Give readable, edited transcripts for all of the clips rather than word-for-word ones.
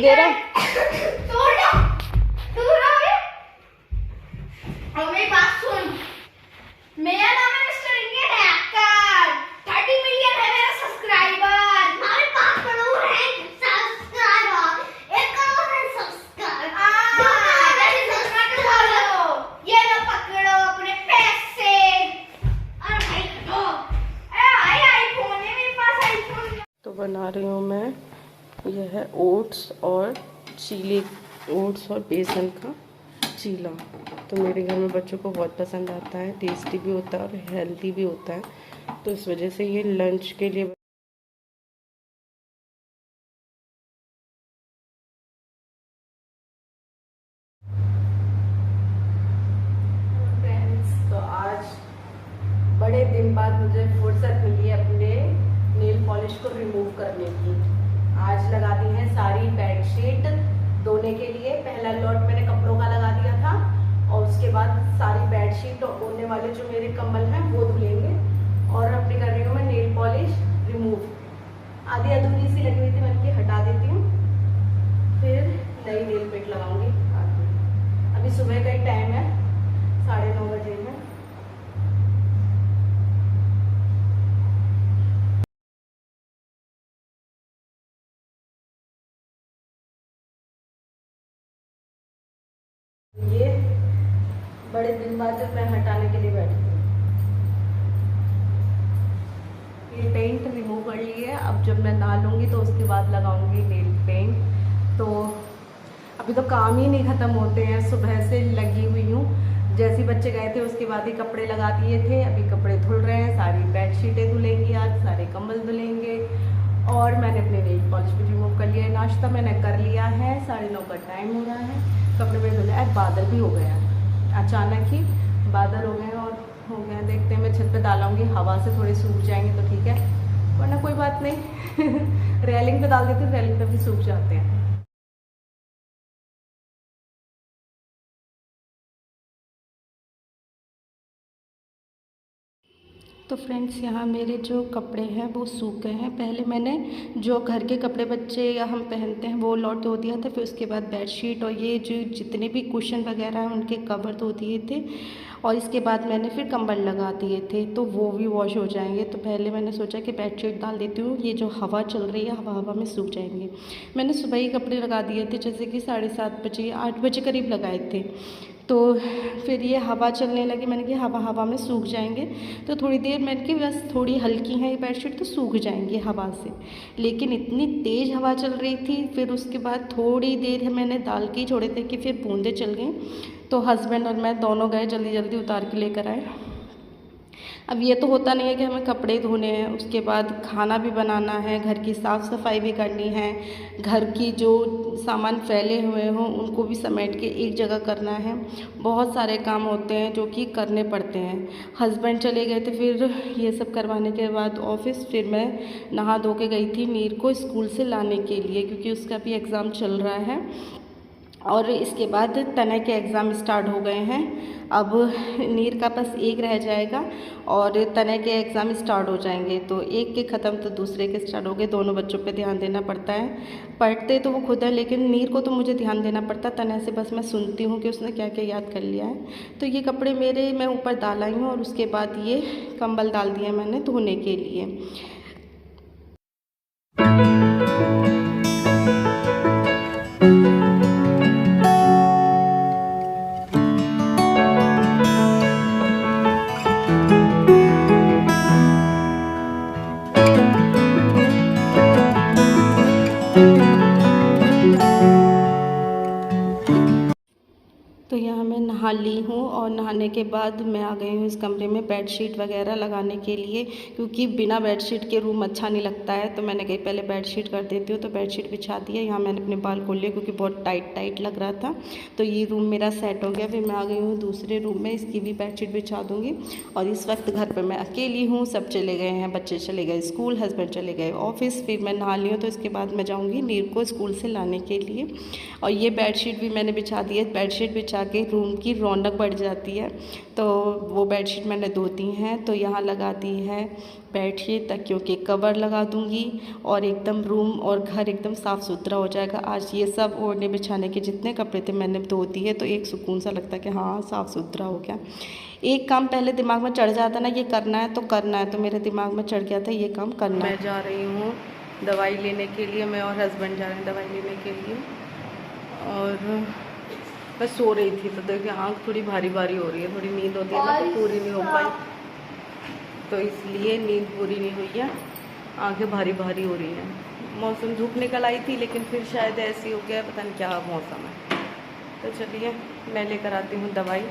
दे रहा। मेरी बात सुन, मेरा नाम है मिस्टर इंडियन हैकर, 30 मिलियन है मेरा सब्सक्राइबर। हमारे पास करोड़ है सब्सक्राइबर, 1 करोड़ है सब्सक्राइबर। ये लो पकड़ो अपने पैसे। अरे भाई हटो, अरे आईफोन है मेरे पास, आईफोन। तो बना रही हूँ मैं, यह है ओट्स और चीले, ओट्स और बेसन का चीला। तो मेरे घर में बच्चों को बहुत पसंद आता है, टेस्टी भी होता है और हेल्दी भी होता है, तो इस वजह से ये लंच के लिए। फ्रेंड्स, तो आज बड़े दिन बाद मुझे फुर्सत मिली है अपने नेल पॉलिश को रिमूव करने की। आज लगा दी है सारी बेडशीट धोने के लिए। पहला लॉट मैंने कपड़ों का लगा दिया था और उसके बाद सारी बेडशीट और ओढ़ने वाले जो मेरे कंबल हैं वो धुलेंगे। और अपनी कर रही हूँ मैं नेल पॉलिश रिमूव। आधी अधूरी सी लगी हुई थी, मैं हटा देती हूँ, फिर नई नेल पेंट लगाऊंगी। अभी सुबह का ही टाइम है, 9:30 बजे है। ये बड़े दिन बाद जब मैं हटाने के लिए बैठी हूँ, ये पेंट रिमूव कर ली है। अब जब मैं नहा लूँगी तो उसके बाद लगाऊंगी नेल पेंट। तो अभी तो काम ही नहीं ख़त्म होते हैं, सुबह से लगी हुई हूँ। जैसे बच्चे गए थे उसके बाद ही कपड़े लगा दिए थे, अभी कपड़े धुल रहे हैं, सारी बेडशीटें धुलेंगी, आज सारे कंबल धुलेंगे। और मैंने अपने नेल पॉलिश भी रिमूव कर लिया है। नाश्ता मैंने कर लिया है, 9:30 का टाइम हो रहा है, कपड़े में धुले। आज बादल भी हो गया, अचानक ही बादल हो गए और हो गया। देखते हैं, मैं छत पे डालूंगी, हवा से थोड़े सूख जाएंगे तो ठीक है, वरना कोई बात नहीं। रेलिंग पे डाल देती हूँ, रेलिंग पे भी सूख जाते हैं। तो फ्रेंड्स, यहाँ मेरे जो कपड़े हैं वो सूख गए हैं। पहले मैंने जो घर के कपड़े बच्चे या हम पहनते हैं वो लॉट धो दिया था, फिर उसके बाद बेडशीट और ये जो जितने भी कुशन वगैरह हैं उनके कवर धो दिए थे, और इसके बाद मैंने फिर कंबल लगा दिए थे, तो वो भी वॉश हो जाएंगे। तो पहले मैंने सोचा कि बेडशीट डाल देती हूँ, ये जो हवा चल रही है हवा हवा में सूख जाएंगे। मैंने सुबह ही कपड़े लगा दिए थे, जैसे कि 7:30 बजे 8 बजे करीब लगाए थे। तो फिर ये हवा चलने लगी, मैंने कहा हवा हवा में सूख जाएंगे। तो थोड़ी देर मैंने कि बस थोड़ी हल्की है ये बेडशीट तो सूख जाएंगी हवा से, लेकिन इतनी तेज़ हवा चल रही थी। फिर उसके बाद थोड़ी देर मैंने डाल के ही छोड़े थे कि फिर बूंदें चल गई। तो हस्बैंड और मैं दोनों गए, जल्दी जल्दी उतार के लेकर आए। अब ये तो होता नहीं है कि हमें कपड़े धोने हैं, उसके बाद खाना भी बनाना है, घर की साफ़ सफाई भी करनी है, घर की जो सामान फैले हुए हों उनको भी समेट के एक जगह करना है। बहुत सारे काम होते हैं जो कि करने पड़ते हैं। हस्बैंड चले गए थे फिर ये सब करवाने के बाद ऑफिस, फिर मैं नहा धो के गई थी मीर को स्कूल से लाने के लिए, क्योंकि उसका भी एग्ज़ाम चल रहा है। और इसके बाद तनय के एग्ज़ाम स्टार्ट हो गए हैं। अब नीर का बस एक रह जाएगा और तनय के एग्ज़ाम स्टार्ट हो जाएंगे। तो एक के ख़त्म तो दूसरे के स्टार्ट हो गए। दोनों बच्चों पे ध्यान देना पड़ता है, पढ़ते तो वो खुद है लेकिन नीर को तो मुझे ध्यान देना पड़ता है। तनय से बस मैं सुनती हूँ कि उसने क्या क्या याद कर लिया है। तो ये कपड़े मेरे मैं ऊपर डाल आई हूँ और उसके बाद ये कंबल डाल दिए मैंने धोने के लिए। तो यहाँ मैं नहा ली हूँ और नहाने के बाद मैं आ गई हूँ इस कमरे में बेडशीट वगैरह लगाने के लिए, क्योंकि बिना बेडशीट के रूम अच्छा नहीं लगता है। तो मैंने कही पहले बेडशीट कर देती हूँ, तो बेडशीट बिछा दी है। यहाँ मैंने अपने बाल खोल लिए क्योंकि बहुत टाइट लग रहा था। तो ये रूम मेरा सेट हो गया। फिर मैं आ गई हूँ दूसरे रूम में, इसकी भी बेडशीट बिछा दूँगी। और इस वक्त घर पर मैं अकेली हूँ, सब चले गए हैं, बच्चे चले गए स्कूल, हस्बैंड चले गए ऑफिस। फिर मैं नहा ली हूँ, तो इसके बाद मैं जाऊँगी नीर को स्कूल से लाने के लिए। और ये बेडशीट भी मैंने बिछा दी है। बेडशीट बिछा के रूम की रौनक बढ़ जाती है। तो वो बेडशीट मैंने धो दी हैं, तो यहाँ लगा दी है बेडशीट, तकियों के कवर लगा दूँगी और एकदम रूम और घर एकदम साफ़ सुथरा हो जाएगा। आज ये सब ओढ़ने बिछाने के जितने कपड़े थे मैंने धो दिए, तो एक सुकून सा लगता है कि हाँ साफ़ सुथरा हो गया। एक काम पहले दिमाग में चढ़ जाता ना, ये करना है तो करना है, तो मेरे दिमाग में चढ़ गया था ये काम करना है। मैं जा रही हूँ दवाई लेने के लिए, मैं और हस्बैंड जा रहे हैं दवाई लेने के लिए। और मैं सो रही थी तो देखिए आँख थोड़ी भारी भारी हो रही है, थोड़ी नींद होती है ना तो पूरी नहीं हो पाई, तो इसलिए नींद पूरी नहीं हुई है, आँखें भारी भारी हो रही हैं। मौसम धूप निकल आई थी लेकिन फिर शायद ऐसी हो गया, पता नहीं क्या मौसम है। तो चलिए मैं लेकर आती हूँ दवाई,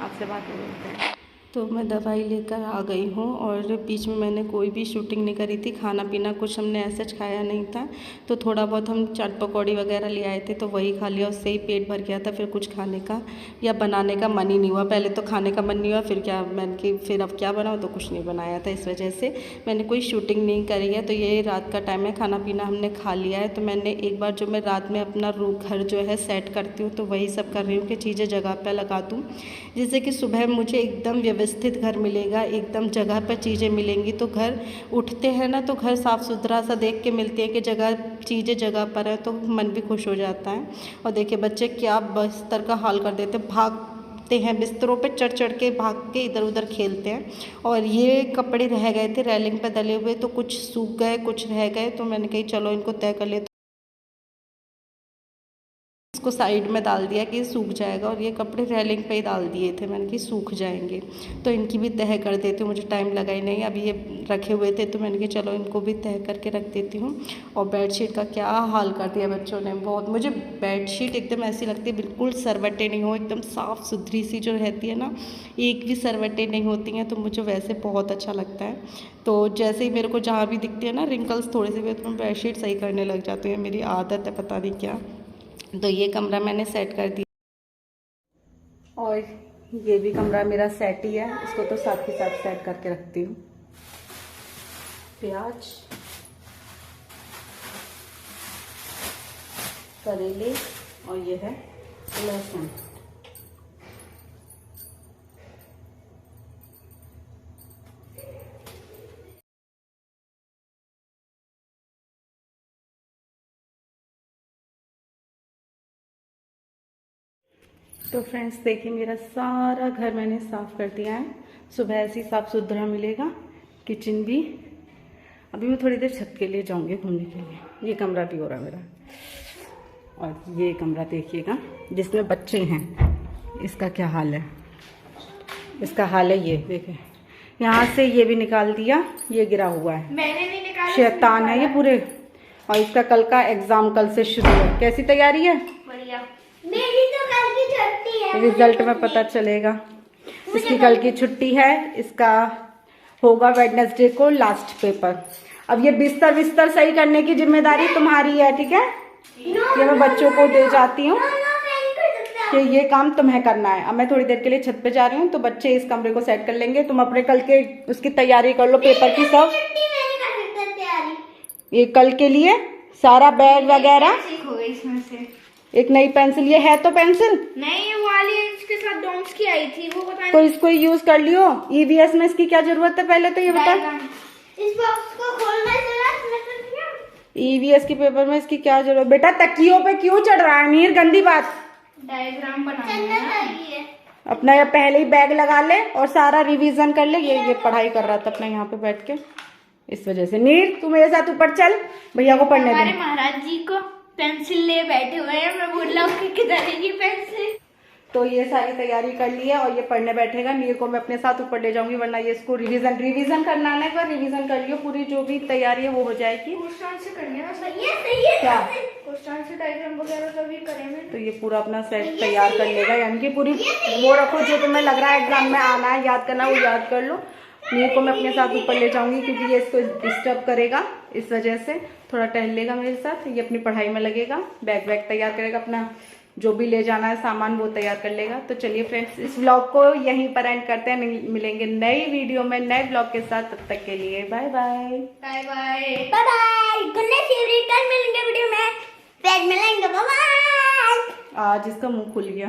आपसे बात में मिलते हैं। तो मैं दवाई लेकर आ गई हूँ और बीच में मैंने कोई भी शूटिंग नहीं करी थी, खाना पीना कुछ हमने ऐसा खाया नहीं था, तो थोड़ा बहुत हम चाट पकौड़ी वगैरह ले आए थे तो वही खा लिया, उससे ही पेट भर गया था। फिर कुछ खाने का या बनाने का मन ही नहीं हुआ, पहले तो खाने का मन नहीं हुआ, फिर क्या मैंने कि फिर अब क्या बनाऊँ, तो कुछ नहीं बनाया था, इस वजह से मैंने कोई शूटिंग नहीं करी है। तो ये रात का टाइम है, खाना पीना हमने खा लिया है, तो मैंने एक बार जो मैं रात में अपना घर जो है सेट करती हूँ तो वही सब कर रही हूँ कि चीज़ें जगह पर लगा दूँ, जिससे कि सुबह मुझे एकदम व्यवस्थित घर मिलेगा, एकदम जगह पर चीज़ें मिलेंगी। तो घर उठते हैं ना तो घर साफ़ सुथरा सा देख के मिलती है कि चीज़ें जगह पर है, तो मन भी खुश हो जाता है। और देखिए बच्चे क्या बिस्तर का हाल कर देते, भागते हैं बिस्तरों पे, चढ़ चढ़ के भाग के इधर उधर खेलते हैं। और ये कपड़े रह गए थे रेलिंग पे डले हुए, तो कुछ सूख गए कुछ रह गए, तो मैंने कही चलो इनको तय कर ले, इसको साइड में डाल दिया कि सूख जाएगा। और ये कपड़े रेलिंग पे ही डाल दिए थे मैंने कि सूख जाएंगे, तो इनकी भी तह कर देती हूँ, मुझे टाइम लगा ही नहीं। अभी ये रखे हुए थे तो मैंने कि चलो इनको भी तह करके रख देती हूँ। और बेडशीट का क्या हाल कर दिया बच्चों ने, बहुत। मुझे बेडशीट एकदम ऐसी लगती है बिल्कुल सरवटें नहीं हो, एकदम साफ़ सुथरी सी जो रहती है ना, एक भी सरवटें नहीं होती हैं, तो मुझे वैसे बहुत अच्छा लगता है। तो जैसे ही मेरे को जहाँ भी दिखती है ना रिंकल्स थोड़े से भी, तो मैं बेडशीट सही करने लग जाती हूँ, मेरी आदत है पता नहीं क्या। तो ये कमरा मैंने सेट कर दिया और ये भी कमरा मेरा सेट ही है, इसको तो साथ ही साथ सेट करके रखती हूँ। प्याज, करेले और ये है लहसुन। तो फ्रेंड्स देखिए मेरा सारा घर मैंने साफ़ कर दिया है, सुबह ऐसे ही साफ़ सुथरा मिलेगा। किचन भी, अभी मैं थोड़ी देर छत के लिए जाऊंगी घूमने के लिए। ये कमरा भी हो रहा है मेरा, और ये कमरा देखिएगा जिसमें बच्चे हैं, इसका क्या हाल है, इसका हाल है ये देखिए, यहाँ से ये भी निकाल दिया, ये गिरा हुआ है, मैंने नहीं निकाला, शैतान है ये पूरे। और इसका कल का एग्जाम कल से शुरू है, कैसी तैयारी है? बढ़िया। मेरी तो कल की छुट्टी है, रिजल्ट में पता चलेगा। इसकी कल की छुट्टी है, इसका होगा वेडनेसडे को लास्ट पेपर। अब ये बिस्तर सही करने की जिम्मेदारी तुम्हारी है, ठीक है? ये मैं बच्चों को दे जाती हूँ कि ये काम तुम्हें करना है। अब मैं थोड़ी देर के लिए छत पे जा रही हूँ, तो बच्चे इस कमरे को सेट कर लेंगे, तुम अपने कल के उसकी तैयारी कर लो, पेपर की सब। ये कल के लिए सारा बैग वगैरह, इसमें से एक नई पेंसिल, ये है तो पेंसिल नहीं, वो वाली इसके साथ डॉम्स की आई थी, वो पता नहीं, तो इसको यूज कर लियो। ईवीएस में इसकी क्या जरूरत है पहले तो ये बता। इस बॉक्स को खोलना जरा, ईवीएस के पेपर में इसकी क्या जरूरत? बेटा तकियों पे क्यों चढ़ रहा है मीर, गंदी बात। डायग्राम बनाना है अपना, या पहले ही बैग लगा ले और सारा रिवीजन कर ले। ये पढ़ाई कर रहा था अपना यहाँ पे बैठ के, इस वजह से। नीर तू मेरे साथ ऊपर चल, भैया को पढ़ने दे। हमारे महाराज जी को पेंसिल ले बैठे हुए हैं, मैं बोल रहा हूँ कि किधर है ये पेंसिल। तो ये सारी तैयारी कर ली है और ये पढ़ने बैठेगा। नीर को मैं अपने साथ ऊपर ले जाऊंगी, वरना ये इसको रिवीजन करना है। एक बार रिवीजन कर लियो, पूरी जो भी तैयारी है वो हो जाएगी। क्वेश्चन से करने ना, सही है क्या क्वेश्चन से डायग्राम वगैरह सभी करेंगे, तो ये पूरा अपना सेट तैयार कर लेगा। यानी कि पूरी वो रखो जो तुम्हें लग रहा है एग्जाम में आना है, याद करना, वो याद कर लो। नीर को मैं अपने साथ ऊपर ले जाऊंगी क्योंकि ये इसको डिस्टर्ब करेगा, इस वजह से थोड़ा टहलेगा मेरे साथ। ये अपनी पढ़ाई में लगेगा, बैग तैयार करेगा, अपना जो भी ले जाना है सामान वो तैयार कर लेगा। तो चलिए फ्रेंड्स इस व्लॉग को यहीं पर एंड करते हैं, मिलेंगे नई वीडियो में नए ब्लॉग के साथ। तब तक के लिए bye bye bye bye bye bye, good night favourite, कल मिलेंगे वीडियो में, फिर मिलेंगे, बाय बाय। आज इसका मुंह खुल गया।